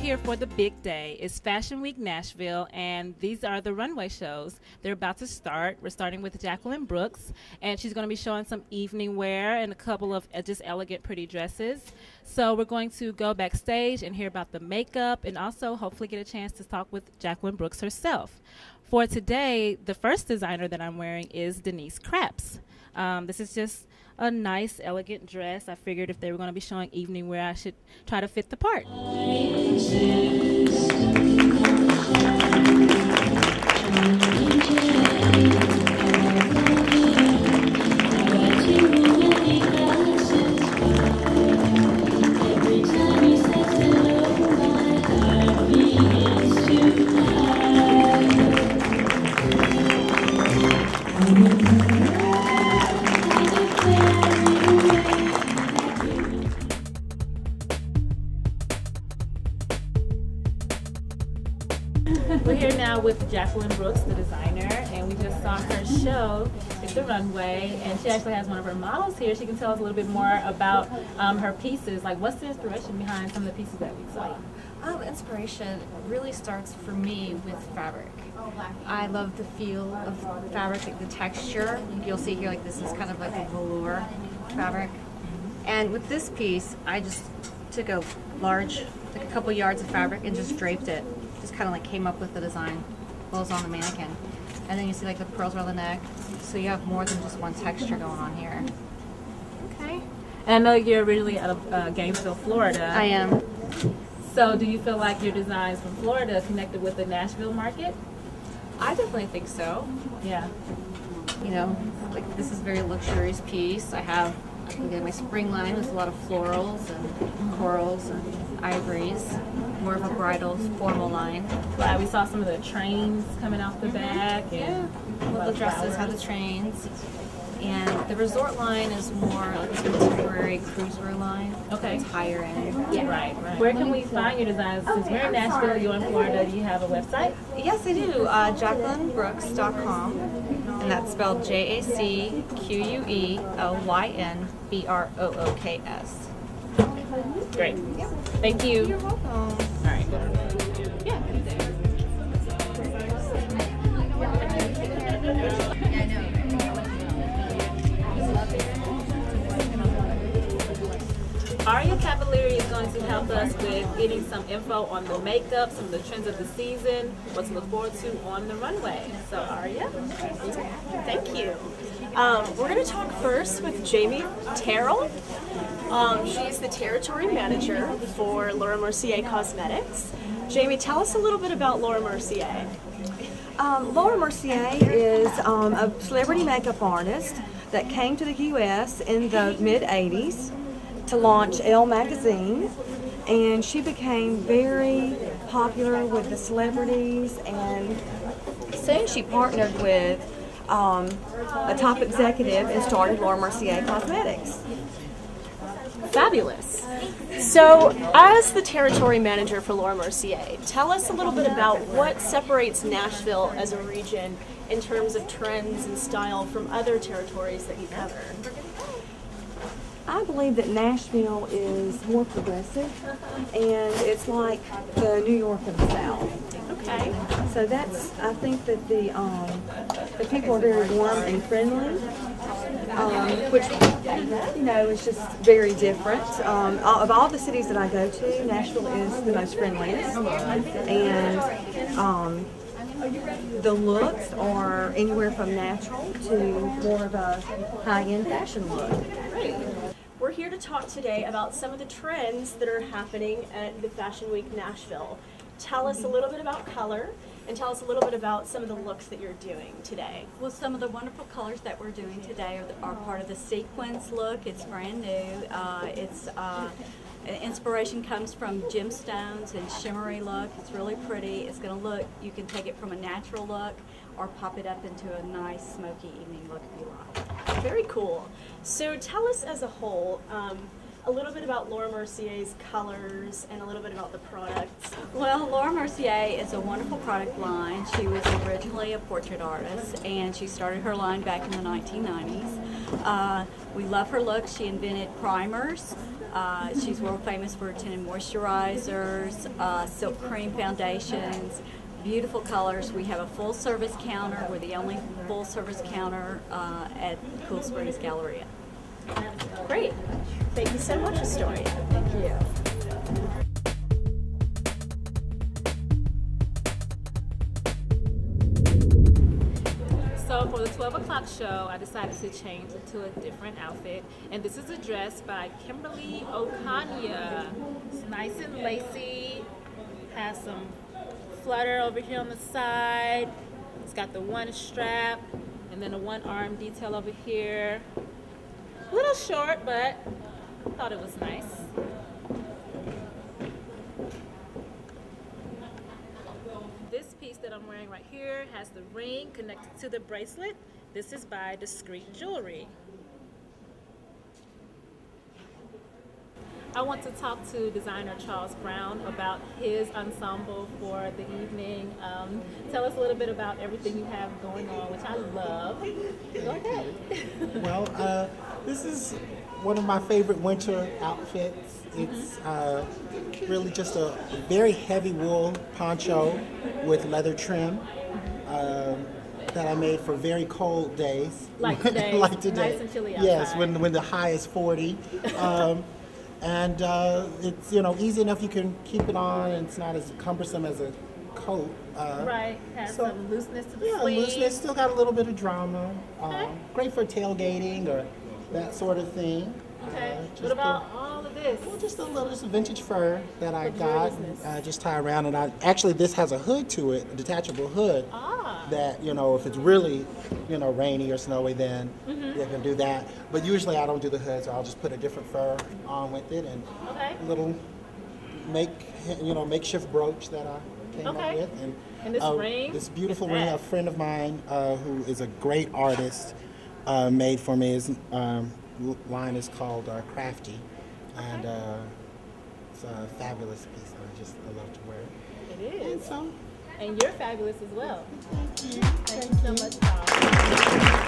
here for the big day. It's Fashion Week Nashville, and these are the runway shows. They're about to start. We're starting with Jacqueline Brooks, and she's going to be showing some evening wear and a couple of just elegant, pretty dresses. So we're going to go backstage and hear about the makeup and also hopefully get a chance to talk with Jacqueline Brooks herself. For today, the first designer that I'm wearing is Denise Craps. This is just a nice, elegant dress. I figured if they were going to be showing evening wear, I should try to fit the part. We're here now with Jacqueline Brooks, the designer, and we just saw her show at the runway, and she actually has one of her models here. She can tell us a little bit more about her pieces. Like, what's the inspiration behind some of the pieces that we saw? Inspiration really starts for me with fabric. I love the feel of fabric, like the texture. You'll see here, like this is kind of like a velour fabric. And with this piece, I just took a large, like a couple yards of fabric and just draped it. Just kind of like came up with the design while it was on the mannequin. And then you see like the pearls around the neck, so you have more than just one texture going on here. Okay. And I know you're originally out of Gainesville, Florida. I am. So do you feel like your designs from Florida connected with the Nashville market? I definitely think so. Yeah. You know, like this is a very luxurious piece. I have my spring line with a lot of florals and corals and ivories. More of a bridal formal line. Right, we saw some of the trains coming off the back. And well, the dresses have the trains. And the resort line is more like a contemporary cruiser line. Okay. It's higher end. Yeah. Right. Where can we find your designs? Since we're in Nashville, you're in Florida, do you have a website? Yes, I do. JacquelineBrooks.com. And that's spelled JACQUELYNBROOKS. Great. Thank you. You're welcome. All right. Yeah. Aria Cavaliere is going to help us with getting some info on the makeup, some of the trends of the season, what to look forward to on the runway. So Aria. Thank you. We're going to talk first with Jamie Terrell. She's the territory manager for Laura Mercier Cosmetics. Jamie, tell us a little bit about Laura Mercier. Laura Mercier is a celebrity makeup artist that came to the U.S. in the mid-'80s to launch Elle magazine, and she became very popular with the celebrities, and soon she partnered with a top executive and started Laura Mercier Cosmetics. Fabulous. So, as the territory manager for Laura Mercier, tell us a little bit about what separates Nashville as a region in terms of trends and style from other territories that you cover. I believe that Nashville is more progressive, and it's like the New York of the South. Okay. So I think that the people are very warm and friendly, which, you know, is just very different. Of all the cities that I go to, Nashville is the most friendliest, and the looks are anywhere from natural to more of a high-end fashion look. Great. We're here to talk today about some of the trends that are happening at the Fashion Week Nashville. Tell us a little bit about color, and tell us a little bit about some of the looks that you're doing today. Well, some of the wonderful colors that we're doing today are part of the sequins look. It's brand new. Inspiration comes from gemstones and shimmery look. It's really pretty. It's going to look, you can take it from a natural look or pop it up into a nice smoky evening look if you like. Very cool. So tell us as a whole, a little bit about Laura Mercier's colors and a little bit about the products. Well, Laura Mercier is a wonderful product line. She was originally a portrait artist, and she started her line back in the 1990s. We love her look. She invented primers. She's world famous for tinted moisturizers, silk cream foundations, beautiful colors. We have a full service counter. We're the only full service counter at Cool Springs Galleria. Great. Thank you so much, Astoria. Thank you. So for the 12 o'clock show, I decided to change into a different outfit. And this is a dress by Kimberly O'Connor. It's nice and lacy. Has some flutter over here on the side. It's got the one strap and then a one arm detail over here. A little short, but I thought it was nice. This piece that I'm wearing right here has the ring connected to the bracelet. This is by Discreet Jewelry. I want to talk to designer Charles Brown about his ensemble for the evening. Tell us a little bit about everything you have going on, which I love. Go ahead. Well, this is one of my favorite winter outfits. It's really just a very heavy wool poncho with leather trim that I made for very cold days. Like today. Like today. Nice and chilly outside. Yes, when the high is 40. And it's easy enough, you can keep it on, and it's not as cumbersome as a coat. Right, has some looseness to the yeah, sleeve. looseness, still got a little bit of drama. Okay. Great for tailgating or that sort of thing. Okay, Just what about all of this? well, just a vintage fur that I The got, business. just tie around, and actually this has a hood to it, a detachable hood. Ah. That if it's really rainy or snowy, then you can do that. But usually I don't do the hood, so I'll just put a different fur on with it and Okay. a little makeshift brooch that I came up Okay. with, And this ring? this beautiful What's ring. that? A friend of mine who is a great artist made for me. His line is called Crafty, and it's a fabulous piece. I love to wear it. It And is. so, And you're fabulous as well. thank you. Thank you so much, Paul.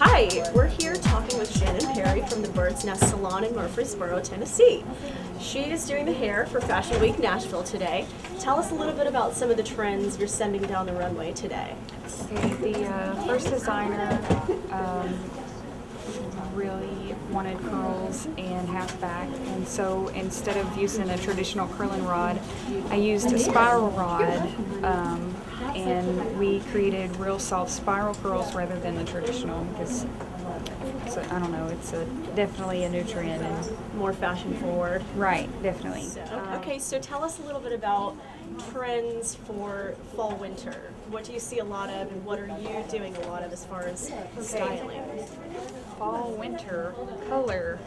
Hi, we're here talking with Shannon Perry from the Bird's Nest Salon in Murfreesboro, Tennessee. She is doing the hair for Fashion Week Nashville today. Tell us a little bit about some of the trends you're sending down the runway today. The first designer really wanted curls and half back, and so instead of using a traditional curling rod, I used a spiral rod, and we created real soft spiral curls rather than the traditional, because I don't know, it's definitely a new trend. And More fashion forward. right, definitely. Okay, so tell us a little bit about trends for fall winter. What do you see a lot of, and what are you doing a lot of as far as styling? Fall winter color,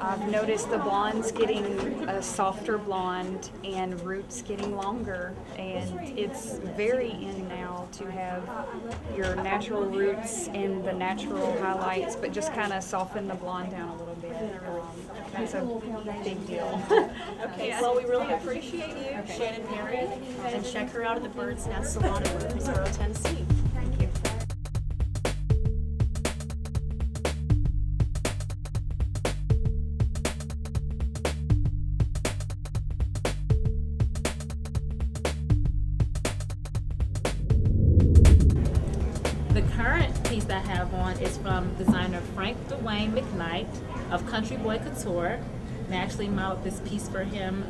I've noticed the blondes getting a softer blonde and roots getting longer, and it's very in now to have your natural roots and the natural highlights, but just kind of soften the blonde down a little bit. That's a big deal. Okay, well, we really appreciate you, Shannon Perry, and check her out at the Bird's Nest Salon in Murfreesboro, Tennessee. Thank you. The current piece I have on is from designer Frank Dwayne McKnight of Country Boy Couture. And I actually modeled this piece for him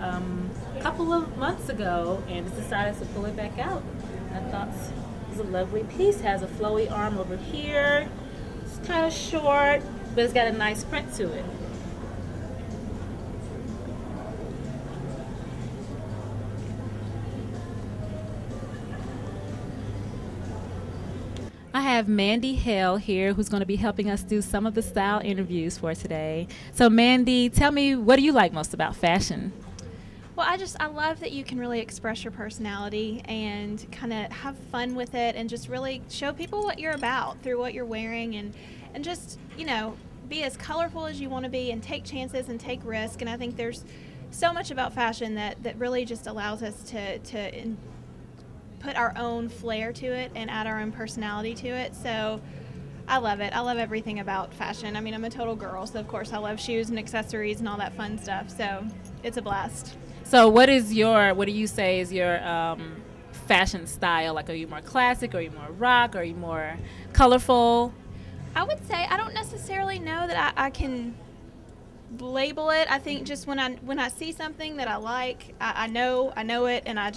a couple of months ago, and just decided to pull it back out. I thought it was a lovely piece. Has a flowy arm over here. It's kind of short, but it's got a nice print to it. I have Mandy Hale here who's going to be helping us do some of the style interviews for today. So Mandy, tell me, what do you like most about fashion? Well, I love that you can really express your personality and kind of have fun with it and just really show people what you're about through what you're wearing and just, you know, be as colorful as you want to be and take chances and take risks. And I think there's so much about fashion that really just allows us to put our own flair to it and add our own personality to it. So I love it. I love everything about fashion. I mean, I'm a total girl, so of course I love shoes and accessories and all that fun stuff. So it's a blast. So what do you say is your fashion style? Like, are you more classic, or are you more rock, or are you more colorful? I would say I don't necessarily know that I can label it. I think just when I see something that I like, I know it, and I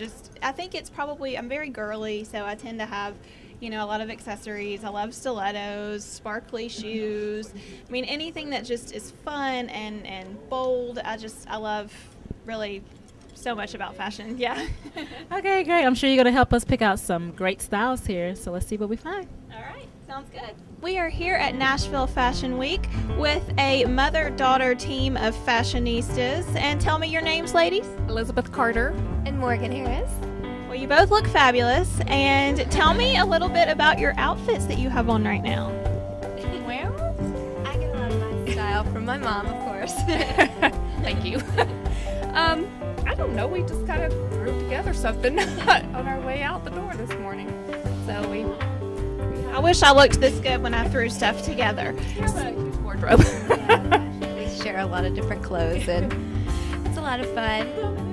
think it's probably, I'm very girly, so I tend to have, you know, a lot of accessories. I love stilettos, sparkly shoes. I mean, anything that just is fun and bold. I love really so much about fashion. Yeah. Okay, great. I'm sure you're going to help us pick out some great styles here. So let's see what we find. All right. Sounds good. We are here at Nashville Fashion Week with a mother-daughter team of fashionistas. And tell me your names, ladies. Elizabeth Carter And Morgan Harris. Well, you both look fabulous. And tell me a little bit about your outfits that you have on right now. Well, I get a lot of my style from my mom, of course. thank you. I don't know. We just kind of threw together something on our way out the door this morning. So I wish I looked this good when I threw stuff together. have a huge wardrobe. We share a lot of different clothes, and it's a lot of fun.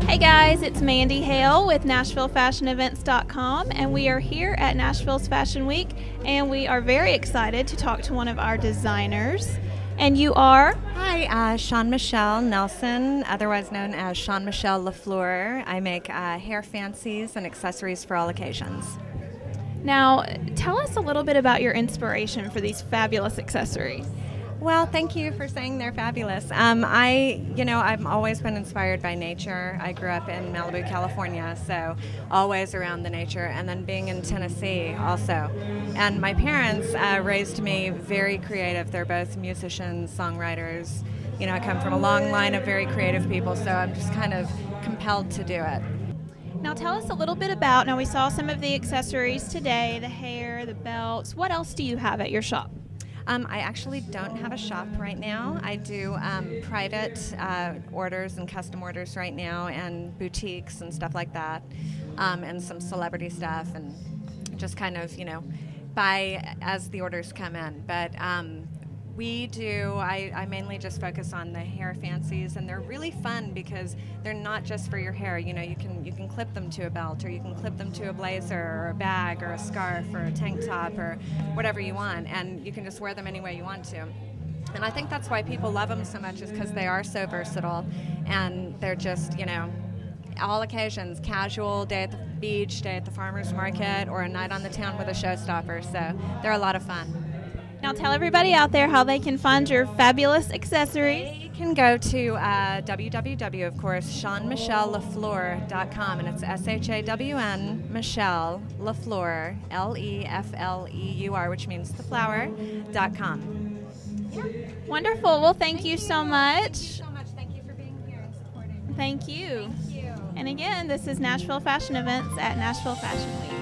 Hey guys, it's Mandy Hale with NashvilleFashionEvents.com, and we are here at Nashville's Fashion Week, and we are very excited to talk to one of our designers. And you are? Hi, Sean Michelle Nelson, otherwise known as Sean Michelle LaFleur. I make hair fancies and accessories for all occasions. Now, tell us a little bit about your inspiration for these fabulous accessories. Well, thank you for saying they're fabulous. I've always been inspired by nature. I grew up in Malibu, California, so always around the nature, and then being in Tennessee also. And my parents raised me very creative. They're both musicians, songwriters. You know, I come from a long line of very creative people, so I'm just kind of compelled to do it. Now tell us a little bit about, now we saw some of the accessories today, the hair, the belts. What else do you have at your shop? I actually don't have a shop right now. I do private orders and custom orders right now, and boutiques and stuff like that, and some celebrity stuff, and just kind of, buy as the orders come in. But I mainly just focus on the hair fancies, and they're really fun because they're not just for your hair. You can clip them to a belt, or you can clip them to a blazer or a bag or a scarf or a tank top or whatever you want, and you can just wear them any way you want to. And I think that's why people love them so much, is because they are so versatile, and they're just, all occasions, casual, day at the beach, day at the farmer's market, or a night on the town with a showstopper. So they're a lot of fun. Now tell everybody out there how they can find your fabulous accessories. You can go to www, of course, SeanMichelleLaFleur.com, and it's SHAWN Michelle LaFleur, LEFLEUR, which means the flower.com. Wonderful. Well, thank you so much. Thank you so much. Thank you for being here and supporting. Thank you. Thank you. And again, this is Nashville Fashion Events at Nashville Fashion Week.